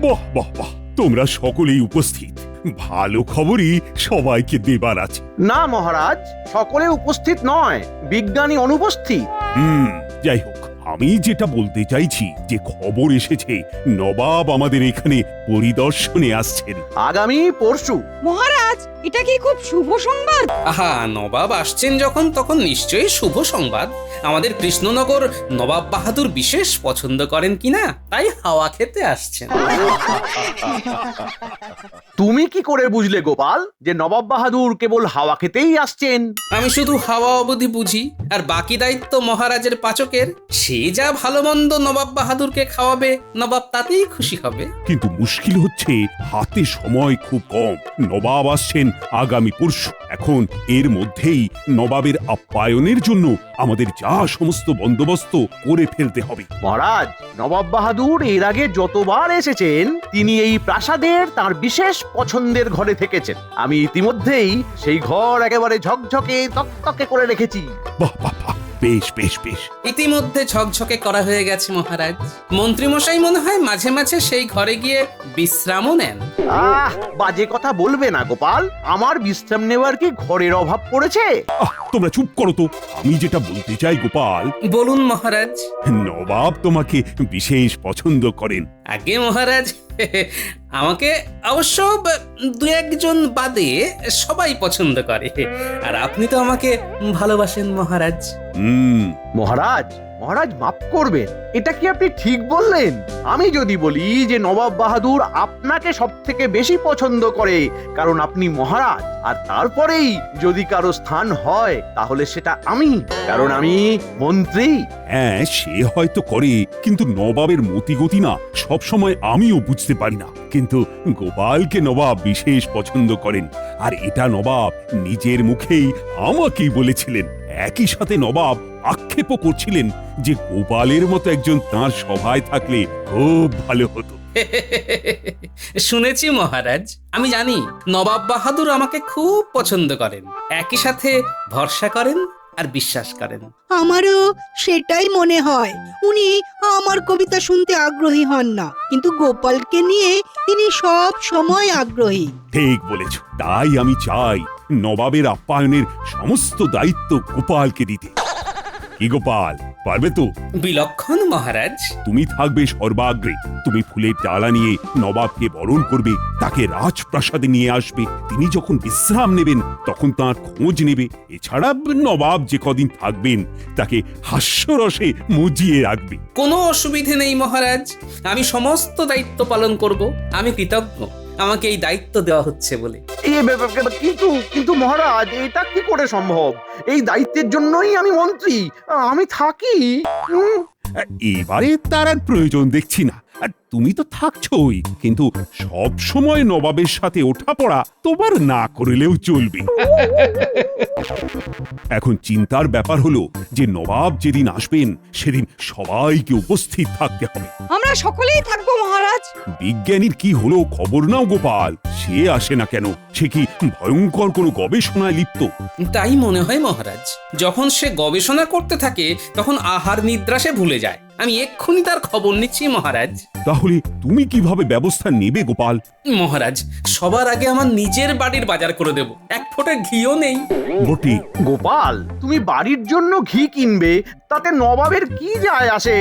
বাহ বাহ বাহ, তোমরা সকলেই উপস্থিত। ভালো খবরই সবাইকে দেবার আছে। না মহারাজ, সকলে উপস্থিত নয়, বিজ্ঞানী অনুপস্থিত। যাই হোক, আমি যেটা বলতে চাইছি যে খবর এসেছে নবাব আমাদের এখানে পরিদর্শনে আসছেন আগামী পরশু। মহারাজ, এটা কি খুব শুভ সংবাদ? আহা, নবাব আসছেন যখন তখন নিশ্চয়ই শুভ সংবাদ। আমাদের কৃষ্ণনগর নবাব বাহাদুর বিশেষ পছন্দ করেন কিনা, তাই হাওয়া খেতে আসছেন। তুমি কি করে বুঝলে গোপাল যে নবাব বাহাদুর কেবল হাওয়া খেতেই আসছেন? আমি শুধু হাওয়া অবধি বুঝি, আর বাকি দায়িত্ব মহারাজের পাচকের। সে যা ভালো মন্দ নবাব বাহাদুরকে খাওয়াবে, নবাব তাতেই খুশি হবে। কিন্তু মুশকিল হচ্ছে হাতে সময় খুব কম। নবাব আসছেন আগামী পরশু। এখন এর মধ্যেই নবাবের আপ্যায়নের জন্য আমাদের যা সমস্ত বন্দোবস্ত করে ফেলতে হবে। মহারাজ, নবাব বাহাদুর এর আগে যতবার এসেছেন তিনি এই প্রাসাদের তার বিশেষ পছন্দের ঘরে থেকেছেন। আমি ইতিমধ্যেই সেই ঘর একেবারে ঝকঝকে তকতকে করে রেখেছি। বাহ বাহ বাহ, বেশ বেশ বেশ। ইতিমধ্যে ঝকঝকে করা হয়ে গেছে মহারাজ। মন্ত্রীমশাই মনে হয় মাঝে মাঝে সেই ঘরে গিয়ে বিশ্রামও নেন। বাজে কথা বলবে না গোপাল, আমার বিশ্রাম নেওয়ার কি ঘরের অভাব পড়েছে? তোমরা চুপ করো তো। আমি যেটা বলতে চাই গোপাল, বলুন মহারাজ। নবাব তোমাকে বিশেষ পছন্দ করেন। আগে মহারাজ, আমাকে অবশ্য দু একজন বাদে সবাই পছন্দ করে, আর আপনি তো আমাকে ভালোবাসেন মহারাজ। মহারাজ, মহারাজ মাফ করবেন, এটা কি আপনি ঠিক বললেন? আমি যদি বলি যে নবাব বাহাদুর আপনাকে সব থেকে বেশি পছন্দ করে কারণ আপনি মহারাজ, আর তারপরেই যদি কারো স্থান হয় তাহলে সেটা আমি, কারণ আমি মন্ত্রী। হ্যাঁ, সে হয়তো করে, কিন্তু নবাবের মতিগতি না সব সময় আমিও বুঝতে পারি না। কিন্তু গোপালকে নবাব বিশেষ পছন্দ করেন, আর এটা নবাব নিজের মুখেই আমাকেই বলেছিলেন। একই সাথে নবাব আক্ষেপও করছিলেন যে গোপালের মতো একজন তাঁর সভায় থাকলে খুব ভালো হতো। শুনেছি মহারাজ, আমি জানি নবাব বাহাদুর আমাকে খুব পছন্দ করেন, একই সাথে ভরসা করেন আর বিশ্বাস করেন। আমারও সেটাই মনে হয়। উনি আমার কবিতা শুনতে আগ্রহী হন না, কিন্তু গোপালকে নিয়ে তিনি সব সময় আগ্রহী। ঠিক বলেছ। তাই আমি চাই নবাবের আপ্যায়নের সমস্ত দায়িত্ব গোপালকে দিতে। কি গোপাল, পারবে তো? বিলক্ষণ মহারাজ। তুমি থাকবে সর্বাগ্রে। তুমি ফুলের ডালা নিয়ে নবাবকে বরণ করবে, তাকে রাজপ্রাসাদে নিয়ে আসবে। তিনি যখন বিশ্রাম নেবেন তখন তার খোঁজ নেবে। এছাড়া নবাব যে কদিন থাকবেন তাকে হাস্যরসে মুজিয়ে রাখবে। কোনো অসুবিধে নেই মহারাজ, আমি সমস্ত দায়িত্ব পালন করব। আমি কৃতজ্ঞ আমাকে এই দায়িত্ব দেওয়া হচ্ছে বলে। কিন্তু কিন্তু মহারাজ, এটা কি করে সম্ভব? এই দায়িত্বের জন্যই আমি মন্ত্রী, আমি থাকি। এবারে তার আর প্রয়োজন দেখছি না। আর তুমি তো থাকছোই, কিন্তু সব সময় নবাবের সাথে ওঠা পড়া তোমার না করলেও চলবে। এখন চিন্তার ব্যাপার হলো যে নবাব যেদিন আসবেন সেদিন সবাইকে উপস্থিত থাকতে হবে। আমরা সকলেই থাকবো মহারাজ। বিজ্ঞানীর কি হলো খবর নাও গোপাল। সে আসে না কেন? সে কি ভয়ঙ্কর কোনো গবেষণায় লিপ্ত? তাই মনে হয় মহারাজ। যখন সে গবেষণা করতে থাকে তখন আহার নিদ্রা সে ভুলে যায়। আমি এক্ষুনি তার খবর নিচ্ছি মহারাজ। তাহলে তুমি কিভাবে ব্যবস্থা নেবে গোপাল? মহারাজ, সবার আগে আমার নিজের বাড়ির বাজার করে দেব। এক ফোঁটা ঘিও নেই। বটে। গোপাল, তুমি বাড়ির জন্য ঘি কিনবে, তাতে নবাবের কি যায় আসে?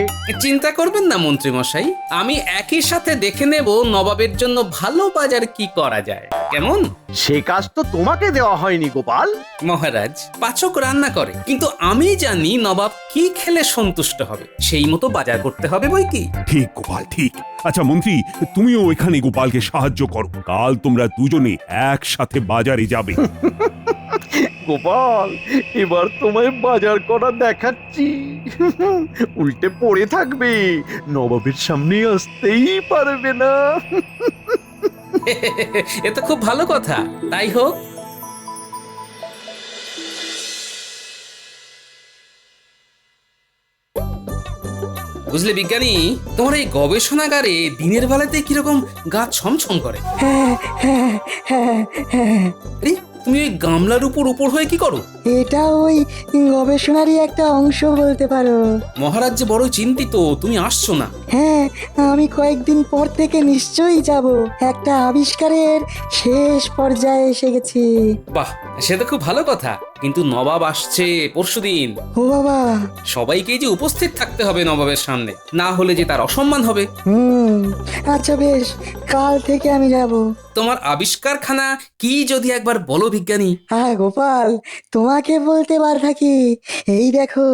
চিন্তা করবেন না মন্ত্রী মশাই, আমি একই সাথে দেখে নেব নবাবের জন্য ভালো বাজার কি করা যায়। কেমন? সে কাজ তো তোমাকে দেওয়া হয়নি গোপাল। মহারাজ, পাচক রান্না করে, কিন্তু আমি জানি নবাব কি খেলে সন্তুষ্ট হবে, সেই মতো বাজার করতে হবে বই কি। ঠিক গোপাল, ঠিক। আচ্ছা মন্ত্রী, তুমিও এখানে গোপালকে সাহায্য করো। কাল তোমরা দুজনে একসাথে বাজারে যাবে। গোপাল, এবার তোমায় বাজার করা দেখাচ্ছি। উল্টে পড়ে থাকবে, নবাবের সামনে আসতেই পারবে না। এ তো খুব ভালো কথা, তাই হোক। বুঝলে বিজ্ঞানী, তোমার এই গবেষণাগারে দিনের বেলাতে কিরকম গা ছমছম করে। আরে, তুমি ওই গামলার উপর হয়ে কি করো? এটা ওই গবেষণারই একটা অংশ বলতে পারো। মহারাজ যে বড় চিন্তিত, তুমি আসছো না। হ্যাঁ, আমি কয়েকদিন পর থেকে নিশ্চয়ই যাব। একটা আবিষ্কারের শেষ পর্যায়ে এসে গেছি। বাহ, সে তো খুব ভালো কথা, কিন্তু নবাব আসছে পরশুদিন। ও বাবা। সবাইকে যে উপস্থিত থাকতে হবে নবাবের সামনে, না হলে যে তার অসম্মান হবে। আচ্ছা বেশ, কাল থেকে আমি যাব। তোমার আবিষ্কারখানা কি যদি একবার বলো বিজ্ঞানী। হ্যাঁ গোপাল, তোমাকে বলতে বার থাকি। এই দেখো।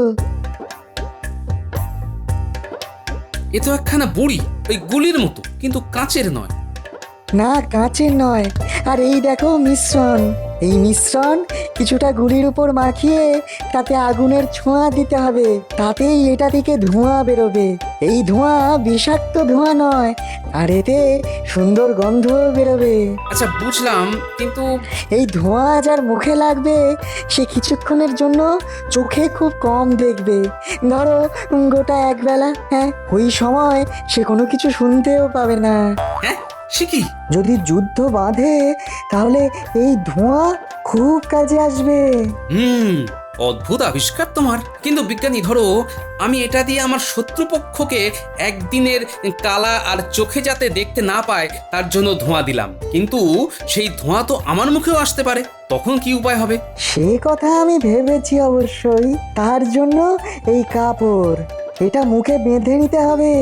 এ তো একখানা বুড়ি, ওই গুলির মতো, কিন্তু কাঁচের নয়। না, কাঁচের নয়। আর এই দেখো মিশ্রণ। এই মিশ্রণ কিছুটা গুলির উপর মাখিয়ে তাতে আগুনের ছোঁয়া দিতে হবে। তাতেই এটা থেকে ধোঁয়া বেরোবে। এই ধোঁয়া বিষাক্ত ধোঁয়া নয়, আর এতে সুন্দর গন্ধ বেরোবে। আচ্ছা বুঝলাম, কিন্তু এই ধোঁয়া যার মুখে লাগবে সে কিছুক্ষণের জন্য চোখে খুব কম দেখবে। ধরো গোটা একবেলা। হ্যাঁ, ওই সময় সে কোনো কিছু শুনতেও পাবে না। হ্যাঁ, সে কি? যদি যুদ্ধ বাঁধে তাহলে এই ধোঁয়া খুব কাজে আসবে। অদ্ভুত আবিষ্কার তোমার। কিন্তু বিজ্ঞানী, ধরো আমি এটা দিয়ে আমার শত্রুপক্ষকে একদিনের কালা আর চোখে যাতে দেখতে না পায় তার জন্য ধোঁয়া দিলাম, কিন্তু সেই ধোঁয়া তো আমার মুখেও আসতে পারে, তখন কি উপায় হবে? সে কথা আমি ভেবেছি অবশ্যই। তার জন্য এই কাপড়, এটা মুখে বেঁধে নিতে হবে।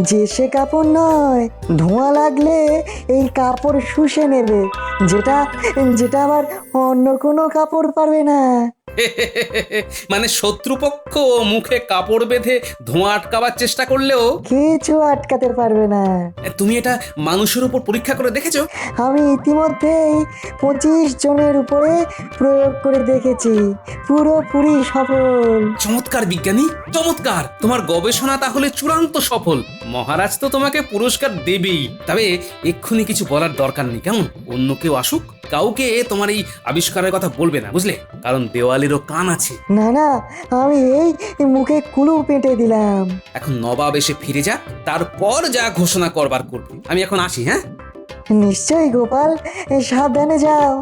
যে সে কাপড় নয়, ধোঁয়া লাগলে এই কাপড় শুষে নেবে, যেটা যেটা আবার অন্য কোনো কাপড় পারবে না। মানে শত্রুপক্ষ মুখে কাপড় বেঁধে ধোঁয়া আটকাবার চেষ্টা করলেও কিছু আটকাতে পারবে না। তুমি এটা মানুষের উপর পরীক্ষা করে দেখেছো? আমি ইতিমধ্যেই 25 জনের উপরে প্রয়োগ করে দেখেছি, পুরোপুরি সফল। চমৎকার বিজ্ঞানী, চমৎকার। তোমার গবেষণা তাহলে চূড়ান্ত সফল। মহারাজ তো তোমাকে পুরস্কার দেবেই। তবে এক্ষুনি কিছু বলার দরকার নেই, কেমন? অন্য কেউ আসুক, কাউকে তোমার এই আবিষ্কারের কথা বলবে না, বুঝলে? কারণ দেওয়ালেরও কান আছে। না না, আমি এই মুখে কুলু পেটে দিলাম। এখন নবাব এসে ফিরে যাক, তারপর যা ঘোষণা করবার করবে। আমি এখন আসি। হ্যাঁ, নিশ্চয়ই গোপাল, সাবধানে যাও।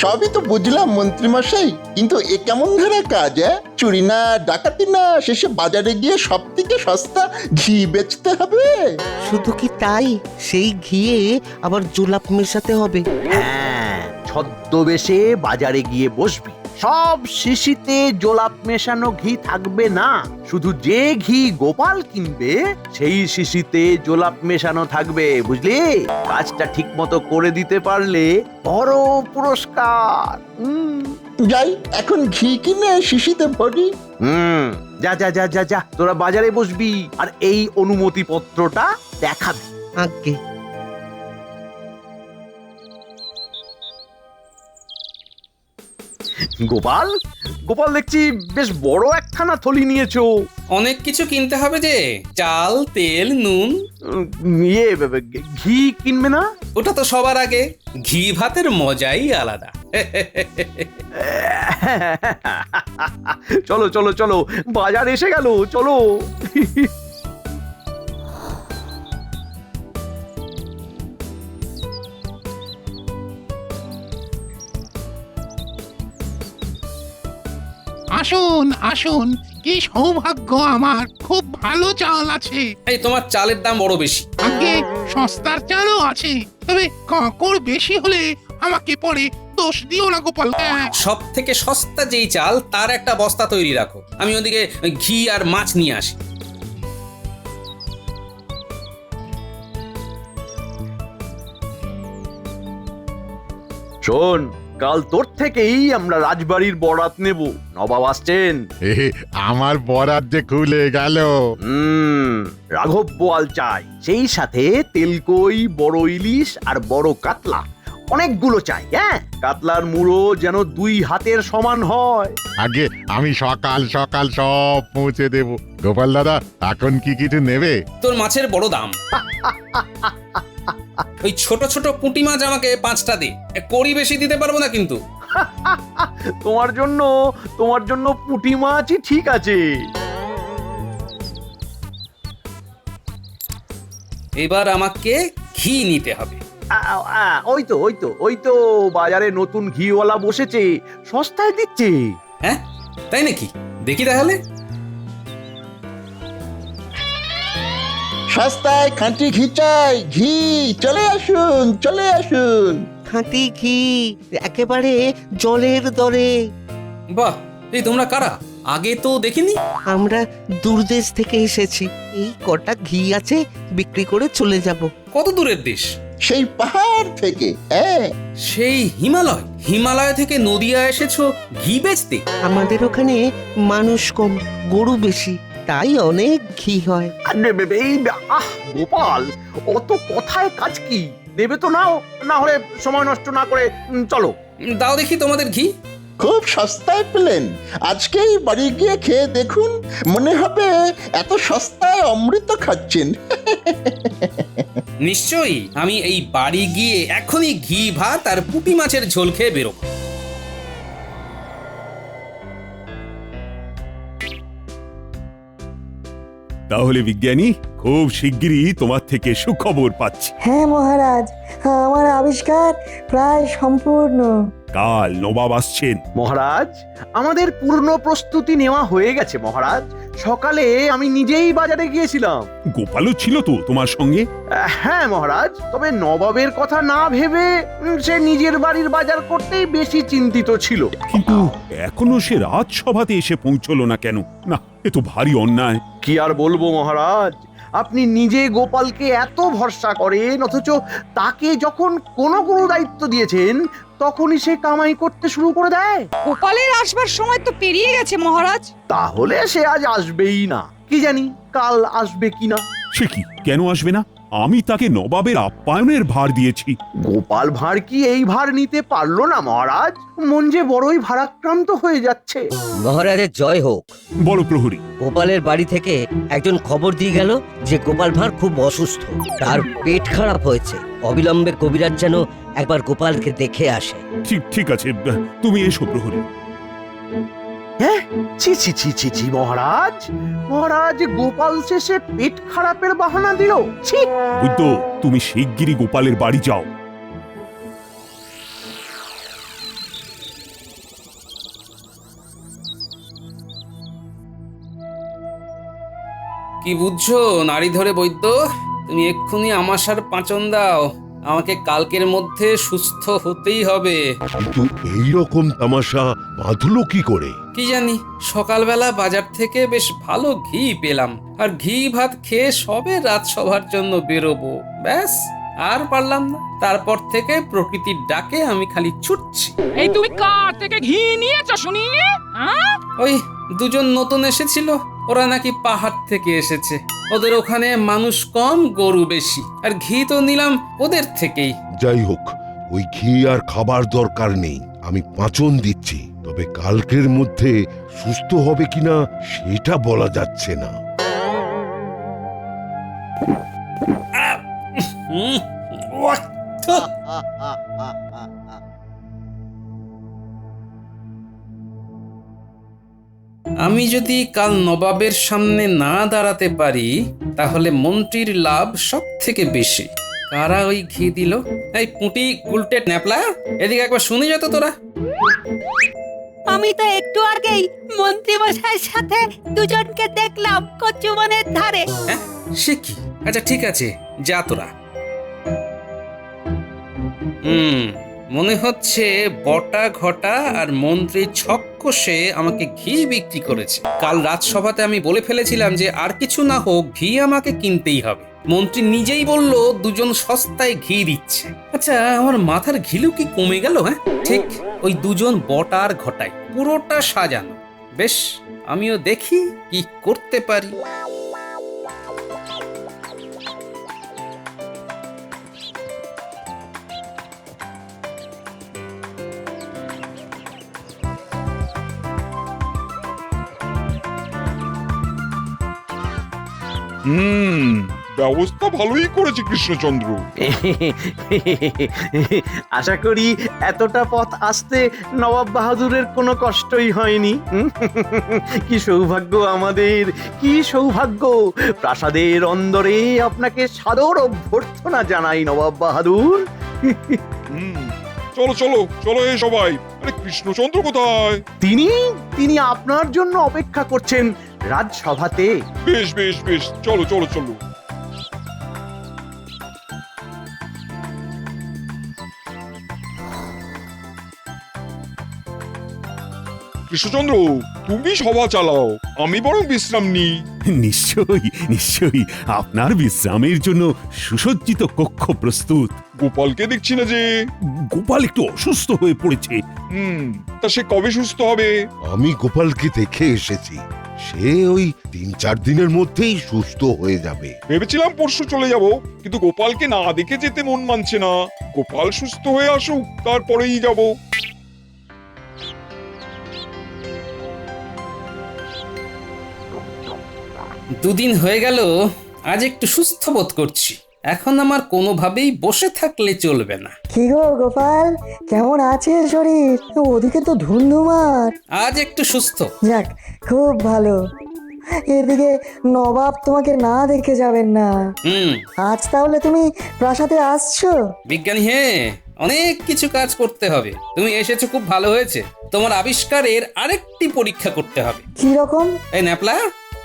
সবই তো বুঝলাম মন্ত্রীমশাই, কিন্তু এ কেমন ধরা কাজ? চুরি না, ডাকাতি না, শেষে বাজারে গিয়ে সব থেকে সস্তা ঘি বেচতে হবে। শুধু কি তাই, সেই ঘিয়ে আবার জোলাপ মেশাতে হবে। হ্যাঁ, ছদ্মবেশে বাজারে গিয়ে বসবি। সব শিশিতে জোলাপ মেশানো ঘি থাকবে না, শুধু যে ঘি গোপাল কিনবে সেই শিশিতে জোলাপ মেশানো থাকবে, বুঝলি? কাজটা ঠিক মতো করে দিতে পারলে বড় পুরস্কার। যাই, এখন ঘি কিনে শিশিতে ভরি। যা যা যা যা যা, তোরা বাজারে বসবি আর এই অনুমতি পত্রটা দেখাবি। আগে গোপাল, গোপাল দেখছি বেশ বড় একখানা থলি নিয়েছো। অনেক কিছু কিনতে হবে যে, চাল, তেল, নুন। ঘি কিনবে না? ওটা তো সবার আগে। ঘি ভাতের মজাই আলাদা। চলো চলো চলো, বাজার এসে গেল, চলো। আসুন আসুন, কি সৌভাগ্য আমার, খুব ভালো চাল আছে। এই তোমার চালের দাম বড় বেশি। আগে সস্তার চালও আছে, তবে কাঁকড় বেশি হলে আমাকে পরে দোষ দিও না গোপাল। সব থেকে সস্তা যেই চাল তার একটা বস্তা তৈরি রাখো, আমি ওদিকে ঘি আর মাছ নিয়ে আসি। শোন, কাল তোর থেকেই আমরা রাজবাড়ির বরাত নেব। নবাব আসছেন। আমার বরাত যে খুলে গেল। রাঘব বোয়াল চাই, সেই সাথে তেলকই, বড় ইলিশ আর বড় কাতলা অনেকগুলো চাই। হ্যাঁ, কাতলার মুড়ো যেন 2 হাতের সমান হয়। আগে আমি সকাল সকাল সব পৌঁছে দেব। গোপাল দাদা, এখন কি কিছু নেবে? তোর মাছের বড় দাম। ওই ছোট ছোট পুঁটি মাছ আমাকে 5টা দে, কড়ি বেশি দিতে পারবো না কিন্তু। তোমার জন্য পুঁটি মাছই ঠিক আছে। এবার আমাকে ঘি নিতে হবে। ওই তো বাজারে নতুন ঘিওয়ালা বসেছে, সস্তায় দিচ্ছে। হ্যাঁ তাই নাকি? দেখি তাহলে। সস্তায় খাঁটি ঘি চাই, ঘি, চলে আসুন চলে আসুন। খাঁটি ঘি একেবারে জলের দরে। বাহ, এই তোমরা কারা? আগে তো দেখিনি। আমরা দূরদেশ থেকে এসেছি, এই কটা ঘি আছে, বিক্রি করে চলে যাব। কত দূরের দেশ? সেই পাহাড় থেকে, হ্যাঁ। সেই হিমালয়। হিমালয় থেকে নদিয়া এসেছো ঘি বেচতে? আমাদের ওখানে মানুষ কম, গরু বেশি, তাই অনেক ঘি হয়। গোপাল, অত কথায় কাজ কি? দেবে তো নাও, না হলে সময় নষ্ট না করে চলো। দাও দেখি তোমাদের ঘি। খুব সস্তায় পেলেন, আজকেই বাড়ি গিয়ে খেয়ে দেখুন, মনে হবে এত সস্তায় অমৃত খাচ্ছেন। নিশ্চয়ই, আমি এই বাড়ি গিয়ে এখনই ঘি ভাত আর পুঁটি মাছের ঝোল খেয়ে বেরোবো। তাহলে বিজ্ঞানী, খুব শিগগিরই তোমার থেকে সুখবর পাচ্ছি। হ্যাঁ মহারাজ, আমার আবিষ্কার প্রায় সম্পূর্ণ। কাল নবাব আসছেন। মহারাজ, আমাদের পূর্ণ প্রস্তুতি নেওয়া হয়ে গেছে মহারাজ। সকালে আমি নিজেই বাজারে গিয়েছিলাম। গোপালও ছিল তো তোমার সঙ্গে? হ্যাঁ মহারাজ, তবে নবাবের কথা না ভেবে সে নিজের বাড়ির বাজার করতেই বেশি চিন্তিত ছিল। কিন্তু এখনো সে রাজসভাতে এসে পৌঁছলো না কেন? না, এ তো ভারী অন্যায়। কি আর বলবো মহারাজ, আপনি নিজে গোপালকে এত ভরসা করেন, অথচ তাকে যখন কোনো দায়িত্ব দিয়েছেন তখনই সে কামাই করতে শুরু করে দেয়। গোপালের আসবার সময় তো পেরিয়ে গেছে মহারাজ। তাহলে সে আজ আসবেই না, কি জানি কাল আসবে কিনা। সে কি, কেন আসবে না? আমি তাকে নবাবের আপ্যায়নের ভার দিয়েছি। গোপাল ভাঁড় কি এই ভার নিতে পারলো না মহারাজ? মন যে বড়ই ভারাক্রান্ত হয়ে যাচ্ছে। মহারাজের জয় হোক। বড় প্রহরী, গোপালের বাড়ি থেকে একজন খবর দিয়ে গেল যে গোপাল ভাঁড় খুব অসুস্থ, তার পেট খারাপ হয়েছে। অবিলম্বে কবিরাজ যেন একবার গোপালকে দেখে আসে। ঠিক আছে, তুমি এসো প্রহরী। হ্যাঁ, ছি ছি ছি ছি ছি মহারাজ, মহারাজ গোপাল শেষে পেট খারাপের বাহানা দিল। ছি! বুদ্ধ, তুমি শিগগিরই গোপালের বাড়ি যাও। কি বুঝছো নারী ধরে বৈদ্য? তুমি এক্ষুনি আমাশার পাঁচন দাও, আমাকে কালকের মধ্যে সুস্থ হতেই হবে। কিন্তু এই রকম তামাশা বাঁধলো কি করে? কি জানি, সকালবেলা বাজার থেকে বেশ ভালো ঘি পেলাম, আর ঘি ভাত খেয়ে সবে রাজসভার জন্য বেরোবো, ব্যাস আর পারলাম না। তারপর থেকে প্রকৃতির ডাকে আমি খালি ছুটছি। এই তুমি কার থেকে ঘি নিয়েছো শুনি? ওই দুজন নতুন এসেছিল, ওরা নাকি পাহাড় থেকে এসেছে। ওদের ওখানে মানুষ কম, গরু বেশি, আর ঘি তো নিলাম ওদের থেকেই। যাই হোক, ওই ঘি আর খাবার দরকার নেই, আমি পাঁচন দিচ্ছি। তবে কালকের মধ্যে সুস্থ হবে কিনা সেটা বলা যাচ্ছে না। আমি যদি কাল নবাবের সামনে না দাঁড়াতে পারি, তাহলে মন্ত্রীর লাভ সব থেকে বেশি। কারা ওই ঘি দিল? এই পুঁটি, গুলটে, ন্যাপলা, এদিকে একবার শুনে যেত তোরা। আমি তো একটু আগেই মন্ত্রী মশাইয়ের সাথে দুজনকে দেখলাম কচুবনের ধারে। হ্যাঁ, সে কি? আচ্ছা ঠিক আছে, যা তোরা। মনে হচ্ছে বটা ঘটা আর মন্ত্রী ছক্কসে আমাকে ঘি বিক্রি করেছে। কাল রাজসভাতে আমি বলে ফেলেছিলাম যে আর কিছু না হোক ঘি আমাকে কিনতেই হবে। মন্ত্রী নিজেই বলল দুজন সস্তায় ঘি দিচ্ছে। আচ্ছা, আমার মাথার ঘিলু কি কমে গেল? হ্যাঁ, ঠিক ওই দুজন বটার ঘটাই, পুরোটা সাজানো। বেশ, আমিও দেখি কি করতে পারি। ব্যবস্থা ভালোই করেছে কৃষ্ণচন্দ্র। আশা করি এতটা পথ আসতে নবাব বাহাদুরের কোনো কষ্টই হয়নি। কি সৌভাগ্য আমাদের, কি সৌভাগ্য! প্রাসাদের অন্দরে আপনাকে সাদর অভ্যর্থনা জানাই নবাব বাহাদুর। চলো চলো চলো এই সবাই। আরে কৃষ্ণচন্দ্র কোথায়? তিনি তিনি আপনার জন্য অপেক্ষা করছেন রাজসভাতে। বেশ বেশ বেশ, চলো চলো চলো। কৃষ্ণচন্দ্র, তুমি সভা চালাও, আমি বরং বিশ্রাম নিই। নিশ্চয়ই নিশ্চয়ই, আপনার বিশ্রামের জন্য সুসজ্জিত কক্ষ প্রস্তুত। গোপালকে দেখছি না যে। গোপাল একটু অসুস্থ হয়ে পড়েছে। তা সে কবে সুস্থ হবে? আমি গোপালকে দেখে এসেছি, সে ওই 3-4 দিনের মধ্যেই সুস্থ হয়ে যাবে। ভেবেছিলাম পরশু চলে যাব, কিন্তু গোপালকে না দেখে যেতে মন মানছে না। গোপাল সুস্থ হয়ে আসুক, তারপরেই যাব। দুদিন হয়ে গেল, আজ একটু সুস্থ বোধ করছি। এখন আমার কোনোভাবেই বসে থাকলে চলবে না। কি গো গোপাল, কেমন আছে শরীর? ওদিকে তো ধুন্ধুমার। আজ একটু সুস্থ। যাক, খুব ভালো। এদিকে নবাব তোমাকে না দেখে যাবেন না। আজ তাহলে তুমি প্রাসাদে আসছো? বিজ্ঞানী হে, অনেক কিছু কাজ করতে হবে। তুমি এসেছো, খুব ভালো হয়েছে। তোমার আবিষ্কারের আরেকটি পরীক্ষা করতে হবে। কি রকম? এই ন্যাপলা,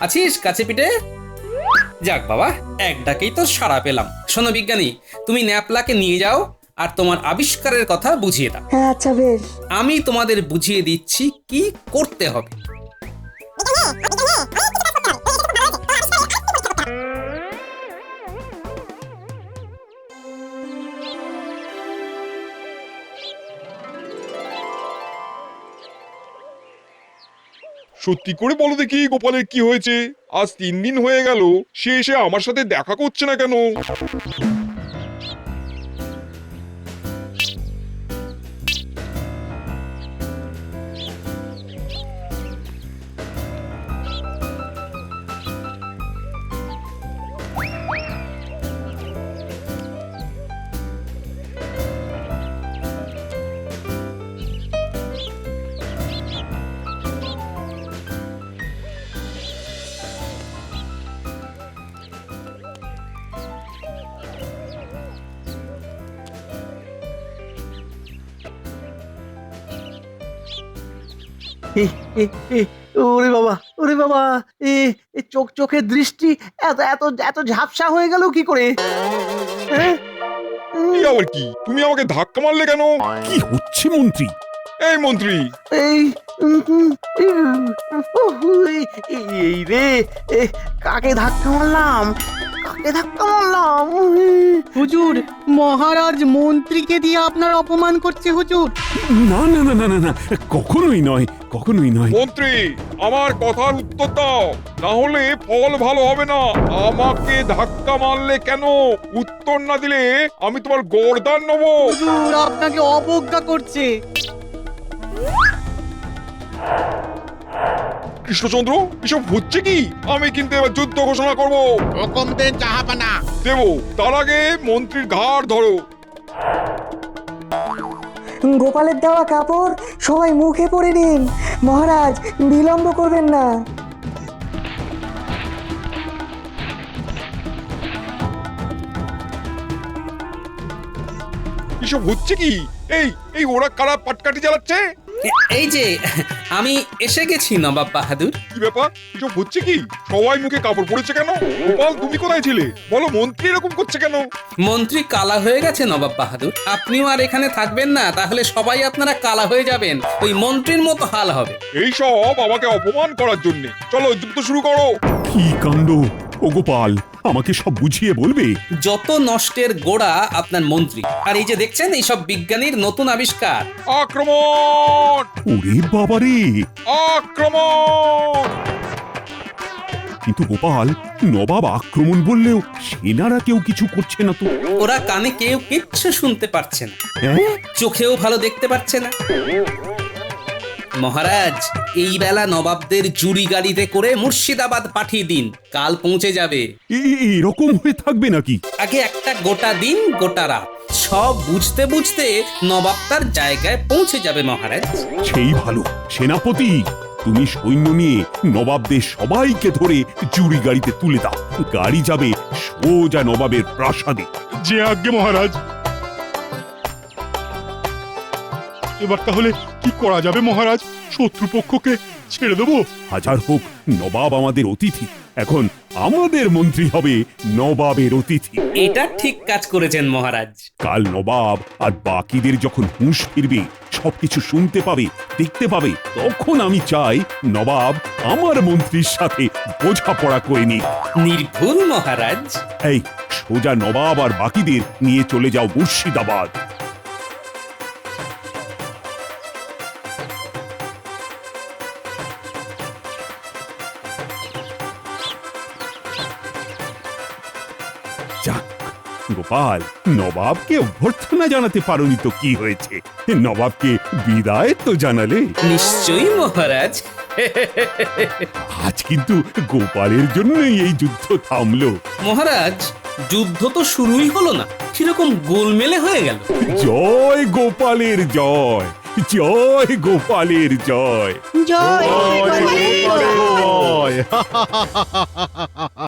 আছিস কাছে পিঠে? যাক বাবা, এক ডাকেই তো সাড়া পেলাম। শোনো বিজ্ঞানী, তুমি ন্যাপলাকে নিয়ে যাও আর তোমার আবিষ্কারের কথা বুঝিয়ে দাও। হ্যাঁ আচ্ছা বেশ। আমি তোমাদের বুঝিয়ে দিচ্ছি কি করতে হবে। সত্যি করে বলো দেখি, গোপালের কি হয়েছে? আজ 3 দিন হয়ে গেল, সে এসে আমার সাথে দেখা করছে না কেন? ওরে বাবা, ওরে বাবা, চোখের দৃষ্টি এত এত এত ঝাপসা হয়ে গেল কি করে? কি আবার কি? তুমি আমাকে ধাক্কা মারলে কেন? কি হচ্ছে মন্ত্রী? এই মন্ত্রী, এই এই রে, কাকে ধাক্কা মারলাম? কাকে ধাক্কা মারলাম? হুজুর, মহারাজ মন্ত্রীকে দিয়ে আপনার অপমান করছে হুজুর। না না না না না না, কখনোই নয়, কখনোই নয়। মন্ত্রী, আমার কথার উত্তর দাও, না হলে ফল ভালো হবে না। আমাকে ধাক্কা মারলে কেন? উত্তর না দিলে আমি তোমার গর্দান নেব। হুজুর আপনাকে অবজ্ঞা করছে। কৃষ্ণচন্দ্র, এসব হচ্ছে কি? আমি কিন্তু এবার যুদ্ধ ঘোষণা করব। হুকুম দেন জাহাপানা। দেব, তার আগে মন্ত্রীর ঘাড় ধরো। গোপালের দেওয়া কাপড় সবাই মুখে পরে নিন। মহারাজ, বিলম্ব করবেন না। এসব হচ্ছে কি? এই এই ওরা কারা পাটকাঠি চালাচ্ছে? এই যে আমি এসে গেছি নবাব বাহাদুর। কি ব্যাপার? এসব হচ্ছে কি? সবাই মুখে কাপড় পরেছে কেন? গোপাল, তুমি কোথায় ছিলে? বলো, মন্ত্রী এরকম করছে কেন? মন্ত্রী কালা হয়ে গেছে নবাব বাহাদুর। আপনিও আর এখানে থাকবেন না, তাহলে সবাই আপনারা কালা হয়ে যাবেন। ওই মন্ত্রীর মতো হাল হবে। এই সব আমাকে অপমান করার জন্য। চলো যুদ্ধ শুরু করো। কি কাণ্ড! ও গোপাল, আমাকে সব বুঝিয়ে বলবে? যত নষ্টের গোড়া আপনার মন্ত্রী। আর এই যে দেখছেন, এই সব বিজ্ঞানীর নতুন আবিষ্কার। আক্রমণ! ওরে বাবারে! আক্রমণ! কিন্তু গোপাল, নবাব আক্রমণ বললেও সেনারা কেউ কিছু করছে না তো। ওরা কানে কেউ কিচ্ছু শুনতে পারছে না, চোখেও ভালো দেখতে পাচ্ছে না। মহারাজ, এই বেলা নবাবদের জুরি গাড়িতে করে মুর্শিদাবাদ পাঠিয়ে দিন, কাল পৌঁছে যাবে। এরকম হয়ে থাকবে নাকি? আগে একটা গোটা দিন গোটা রাত সব বুঝতে বুঝতে নবাব তার জায়গায় পৌঁছে যাবে মহারাজ। সেই ভালো। সেনাপতি, তুমি সৈন্য নিয়ে নবাবদের সবাইকে ধরে জুরি গাড়িতে তুলে দাও। গাড়ি যাবে সোজা নবাবের প্রাসাদে। যে আজ্ঞে মহারাজ। এবার তাহলে কি করা যাবে মহারাজ? শত্রুপক্ষকে ছেড়ে দেবো? হাজার হোক নবাব আমাদের অতিথি, এখন আমাদের মন্ত্রী হবে নবাবের অতিথি। এটা ঠিক কাজ করেছেন মহারাজ। কাল নবাব আর বাকিদের যখন হুঁশ ফিরবে, সবকিছু শুনতে পাবে, দেখতে পাবে, তখন আমি চাই নবাব আমার মন্ত্রীর সাথে বোঝাপড়া করে নিক। নির্ভুল মহারাজ। এই সোজা নবাব আর বাকিদের নিয়ে চলে যাও মুর্শিদাবাদ। যাক গোপাল, নবাবকে অভ্যর্থনা জানাতে পারোনি তো কি হয়েছে? নবাবকে বিদায় তো জানালে। নিশ্চয়ই মহারাজ। আজ কিন্তু গোপালের জন্যই এই যুদ্ধ থামলো। মহারাজ, যুদ্ধ তো শুরুই হলো না, কিরকম গোলমেলে হয়ে গেল। জয় গোপালের জয়, জয় গোপালের জয়। জয় গোপালের জয়। জয়।